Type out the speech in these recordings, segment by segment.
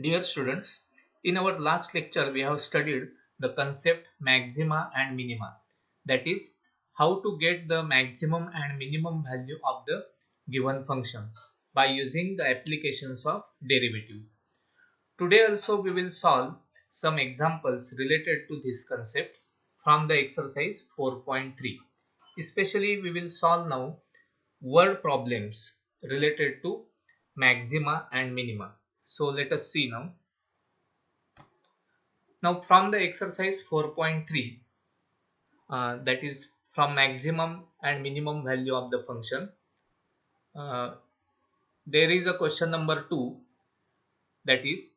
Dear students, in our last lecture we have studied the concept maxima and minima. That is how to get the maximum and minimum value of the given functions by using the applications of derivatives. Today also we will solve some examples related to this concept from the exercise 4.3. Especially we will solve now word problems related to maxima and minima. So let us see now. Now from the exercise 4.3, that is from maximum and minimum value of the function, uh, there is a question number 2, that is,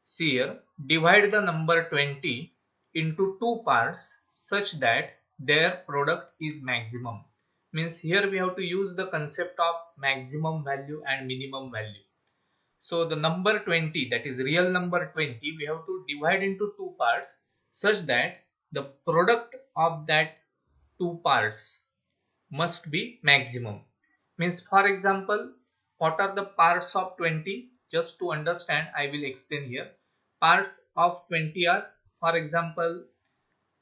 see here, divide the number 20 into two parts such that their product is maximum. Means here we have to use the concept of maximum value and minimum value. So the number 20, that is real number 20, we have to divide into two parts such that the product of that two parts must be maximum. Means for example, what are the parts of 20? Just to understand, I will explain here. Parts of 20 are, for example,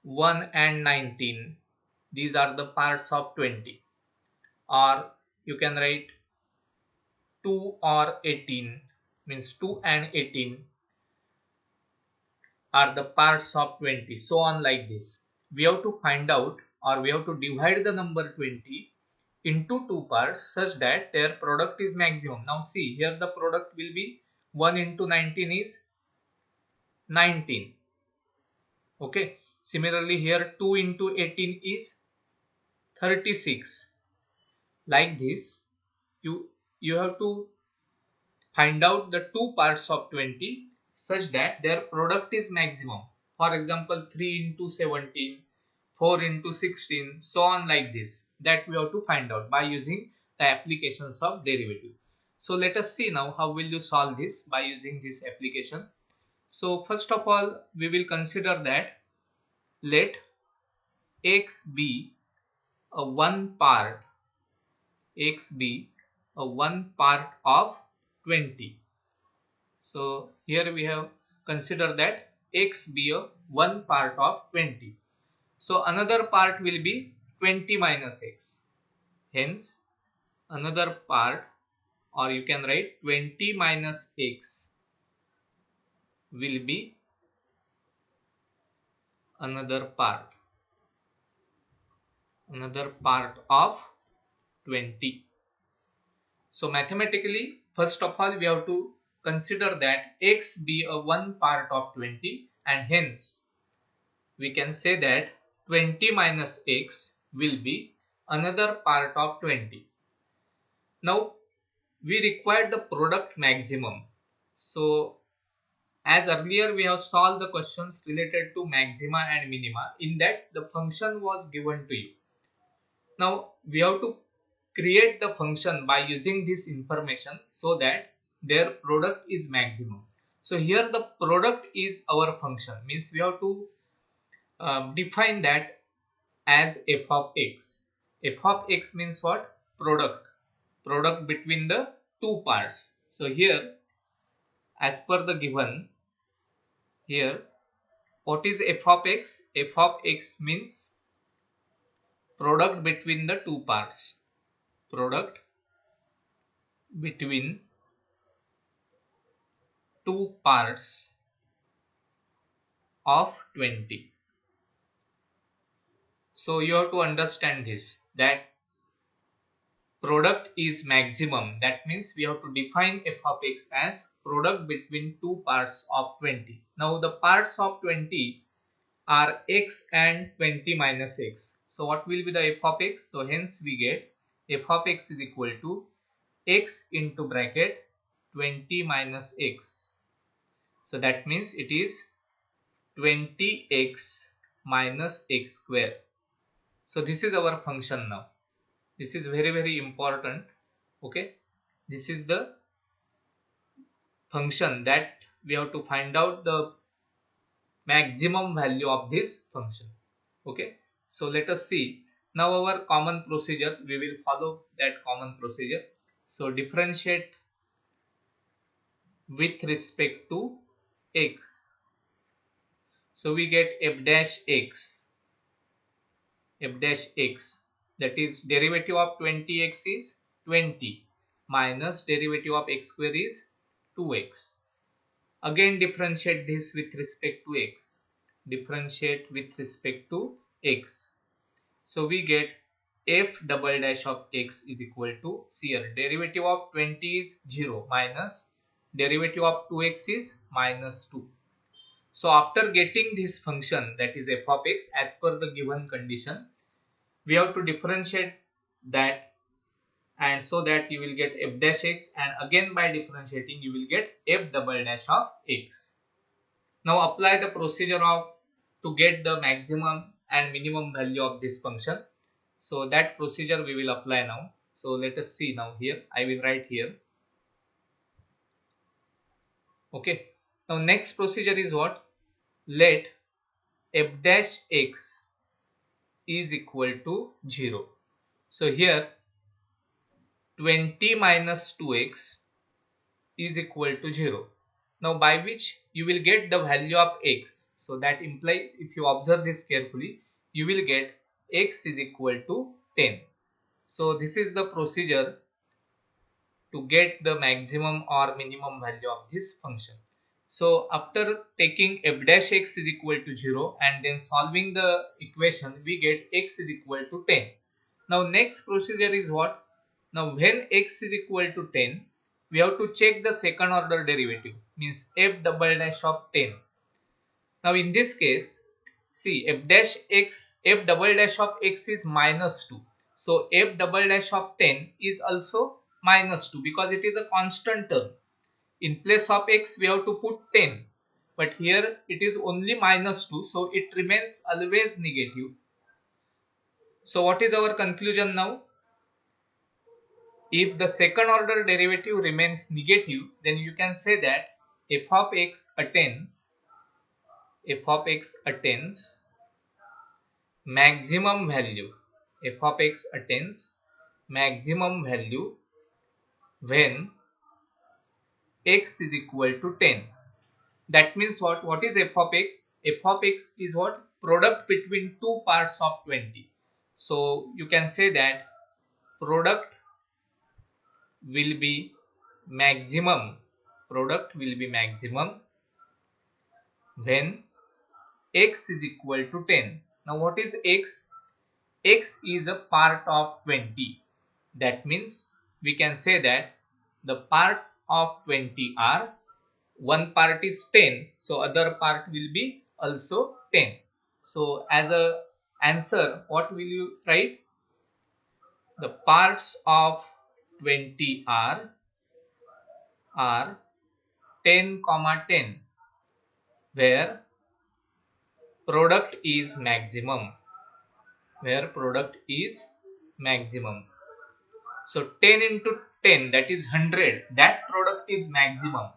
1 and 19. These are the parts of 20. Or you can write 2 or 18, means 2 and 18 are the parts of 20, so on like this. We have to find out, or we have to divide the number 20 into two parts such that their product is maximum. Now see, here the product will be 1 into 19 is 19. Okay. Similarly here 2 into 18 is 36. Like this, you have to find out the two parts of 20 such that their product is maximum. For example, 3 into 17, 4 into 16, so on like this. That we have to find out by using the applications of derivative. So let us see now how will you solve this by using this application. So first of all, we will consider that let x be a one part of 20. So here we have considered that x be a one part of 20. So another part will be 20 minus x. Hence another part, or you can write 20 minus x will be another part of 20. So mathematically, first of all we have to consider that x be a one part of 20, and hence we can say that 20 minus x will be another part of 20. Now we require the product maximum. So as earlier we have solved the questions related to maxima and minima, in that the function was given to you. Now we have to create the function by using this information so that their product is maximum. So here the product is our function, means we have to define that as f of x. F of x means what? Product between the two parts. So here, as per the given here, what is f of x? F of x means product between the two parts. Product between two parts of 20. So you have to understand this, that product is maximum. That means we have to define f of x as product between two parts of 20. Now the parts of 20 are x and 20 minus x. So what will be the f of x? So hence we get f of x is equal to x into bracket 20 minus x. So that means it is 20x minus x square. So this is our function now. This is very important. Okay, this is the function that we have to find out the maximum value of this function. Okay, so let us see now our common procedure. We will follow that common procedure. So differentiate with respect to x. So we get f dash x, that is derivative of 20x is 20 minus derivative of x square is 2x. Again differentiate this with respect to x. Differentiate with respect to x. So we get f double dash of x is equal to, see here, derivative of 20 is 0 minus derivative of 2x is minus 2. So after getting this function, that is f of x, as per the given condition, we have to differentiate that, and so that you will get f dash x, and again by differentiating you will get f double dash of x. Now apply the procedure of to get the maximum and minimum value of this function. So that procedure we will apply now. So let us see now here. I will write here. Okay. Now next procedure is what? Let f dash x is equal to 0. So here 20 minus 2x is equal to 0. Now by which you will get the value of x. So that implies, if you observe this carefully, you will get x is equal to 10. So this is the procedure to get the maximum or minimum value of this function. So after taking f dash x is equal to 0 and then solving the equation, we get x is equal to 10. Now next procedure is what? Now when x is equal to 10, we have to check the second order derivative, means f double dash of 10. Now in this case, see, f double dash of x is minus 2. So f double dash of 10 is also minus 2 because it is a constant term. In place of x we have to put 10, but here it is only minus 2, so it remains always negative. So what is our conclusion now? If the second order derivative remains negative, then you can say that f of x attains maximum value. F of x attains maximum value when x is equal to 10. That means what? What is f of x? F of x is what? Product between two parts of 20. So you can say that product will be maximum. Product will be maximum when x is equal to 10. Now what is x? X is a part of 20. That means we can say that the parts of 20 are, one part is 10, so other part will be also 10. So as a answer, what will you write? The parts of 20 are 10 comma 10, where product is maximum. So 10 into 10, that is 100. That product is maximum.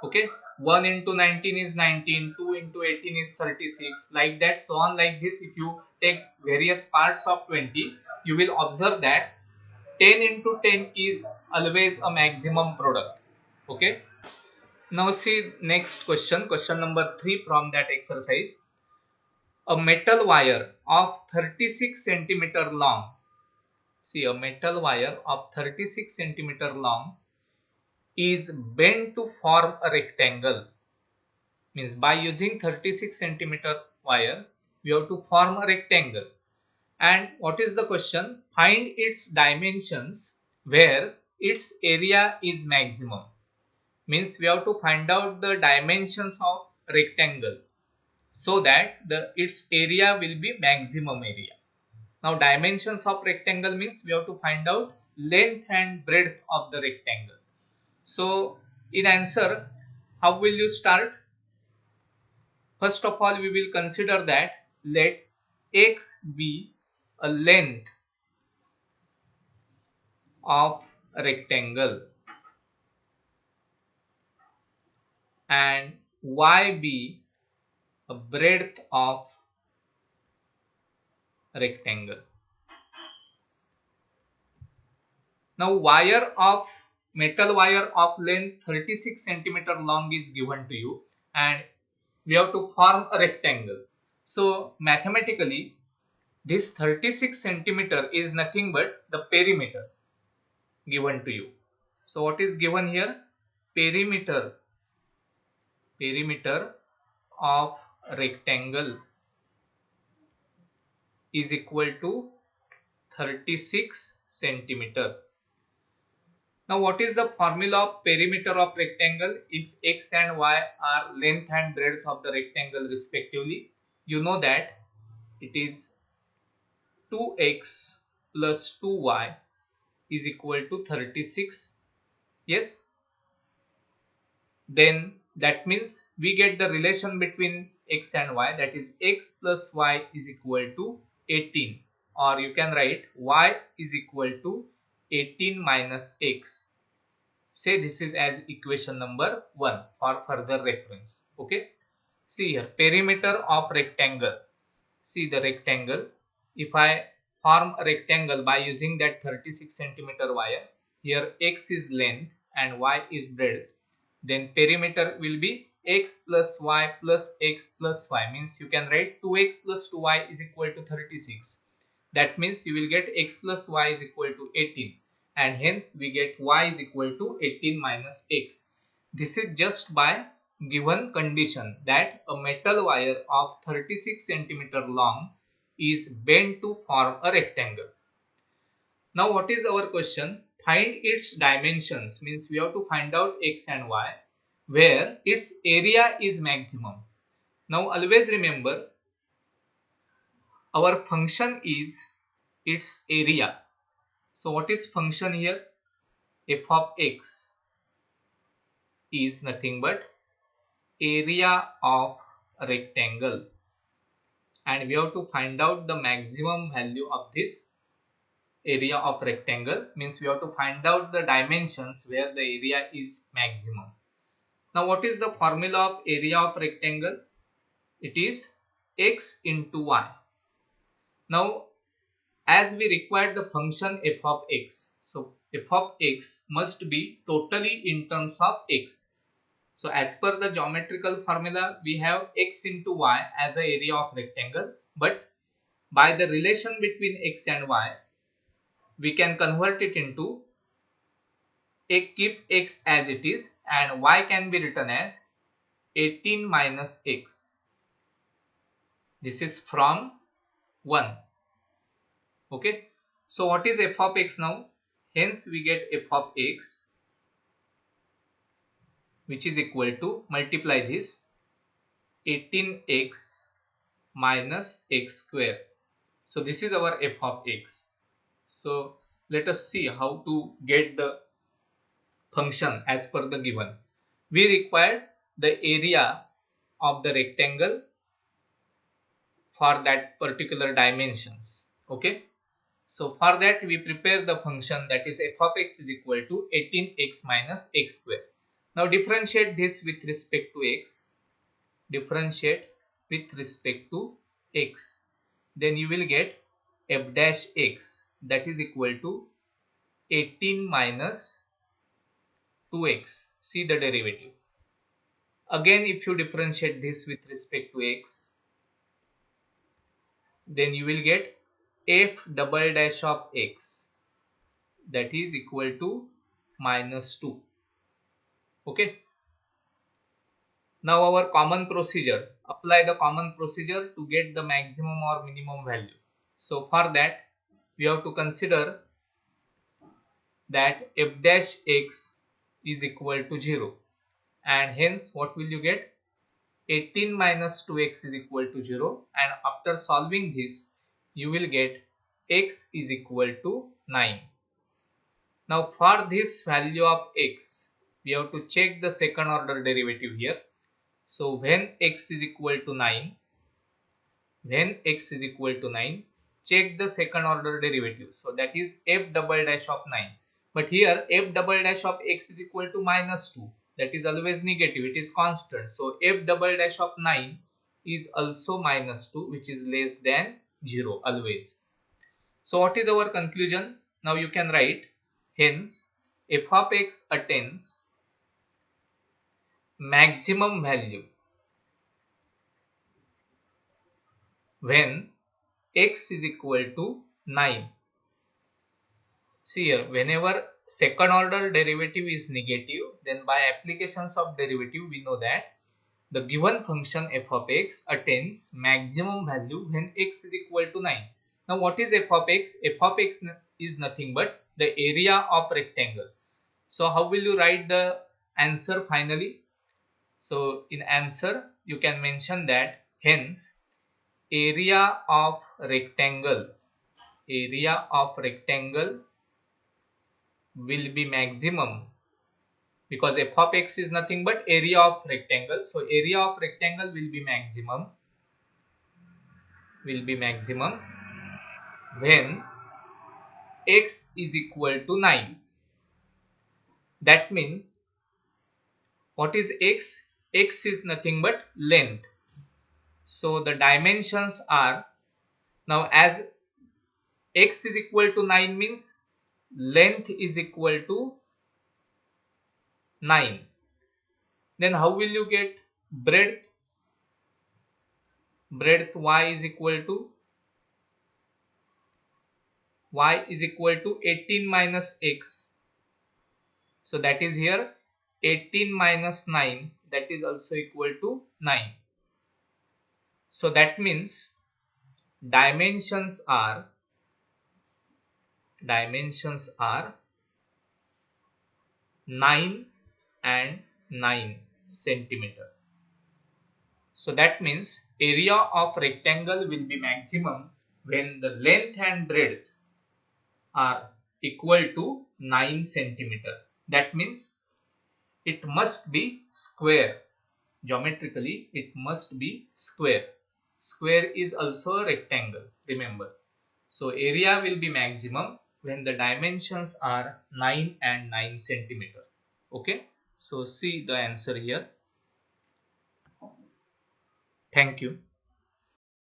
Okay. 1 into 19 is 19. 2 into 18 is 36. Like that, so on like this. If you take various parts of 20, you will observe that 10 into 10 is always a maximum product. Okay. Now see next question. Question number 3 from that exercise. A metal wire of 36 centimeter long. See, a metal wire of 36 centimeter long is bent to form a rectangle. Means by using 36 centimeter wire, we have to form a rectangle. And what is the question? Find its dimensions where its area is maximum. Means we have to find out the dimensions of rectangle so that its area will be maximum area. Now dimensions of rectangle means we have to find out length and breadth of the rectangle. So in answer, how will you start? First of all, we will consider that let x be a length of a rectangle and y be a breadth of a rectangle. Now wire of metal wire of length 36 centimeter long is given to you and we have to form a rectangle. So mathematically this 36 centimeter is nothing but the perimeter given to you. So what is given here? Perimeter of rectangle is equal to 36 centimeter. Now what is the formula of perimeter of rectangle? If x and y are length and breadth of the rectangle respectively, you know that it is 2x plus 2y is equal to 36. Yes, then that means we get the relation between x and y, that is x plus y is equal to 18, or you can write y is equal to 18 minus x. Say this is as equation number 1 for further reference. Okay, see here, perimeter of rectangle. See the rectangle. If I form a rectangle by using that 36 centimeter wire, here x is length and y is breadth, then perimeter will be x plus y plus x plus y, means you can write 2x plus 2y is equal to 36. That means you will get x plus y is equal to 18, and hence we get y is equal to 18 minus x. This is just by given condition that a metal wire of 36 centimeter long is bent to form a rectangle. Now what is our question? Find its dimensions, means we have to find out x and y where its area is maximum. Now always remember, our function is its area. So what is function here? F of x is nothing but area of a rectangle, and we have to find out the maximum value of this area of rectangle, means we have to find out the dimensions where the area is maximum. Now what is the formula of area of rectangle? It is x into y. Now as we require the function f of x, so f of x must be totally in terms of x. So as per the geometrical formula, we have x into y as the area of rectangle, but by the relation between x and y, we can convert it into keep x as it is, and y can be written as 18 minus x. This is from 1. Okay. So what is f of x now? Hence we get f of x, which is equal to, multiply this, 18x minus x square. So this is our f of x. So let us see how to get the function as per the given. We require the area of the rectangle for that particular dimensions. Okay. So for that we prepare the function, that is f of x is equal to 18x minus x square. Now differentiate this with respect to x. Differentiate with respect to x. Then you will get f dash x, that is equal to 18 minus 2x. See the derivative. Again if you differentiate this with respect to x, then you will get f double dash of x, that is equal to minus 2. Okay. Now our common procedure, apply the common procedure to get the maximum or minimum value. So for that we have to consider that f dash x is equal to 0, and hence what will you get? 18 minus 2x is equal to 0, and after solving this you will get x is equal to 9. Now for this value of x, we have to check the second order derivative here. So when x is equal to 9, check the second order derivative. So that is f double dash of 9. But here f double dash of x is equal to minus 2. That is always negative, it is constant. So f double dash of 9 is also minus 2, which is less than 0 always. So what is our conclusion? Now you can write, hence f of x attains maximum value when x is equal to 9. See here, whenever second order derivative is negative, then by applications of derivative we know that the given function f of x attains maximum value when x is equal to 9. Now what is f of x? F of x is nothing but the area of rectangle. So how will you write the answer finally? So in answer you can mention that hence area of rectangle will be maximum, because f of x is nothing but area of rectangle. So area of rectangle will be maximum when x is equal to 9. That means what is x? X is nothing but length. So the dimensions are, now as x is equal to 9 means length is equal to 9. Then how will you get breadth? Breadth y is equal to 18 minus x. So that is here 18 minus 9, that is also equal to 9. So that means dimensions are 9 and 9 centimeter. So that means area of rectangle will be maximum when the length and breadth are equal to 9 centimeter. That means it must be square. Geometrically it must be square. Square is also a rectangle, remember. So area will be maximum when the dimensions are 9 and 9 centimeter. Okay, so see the answer here. Thank you.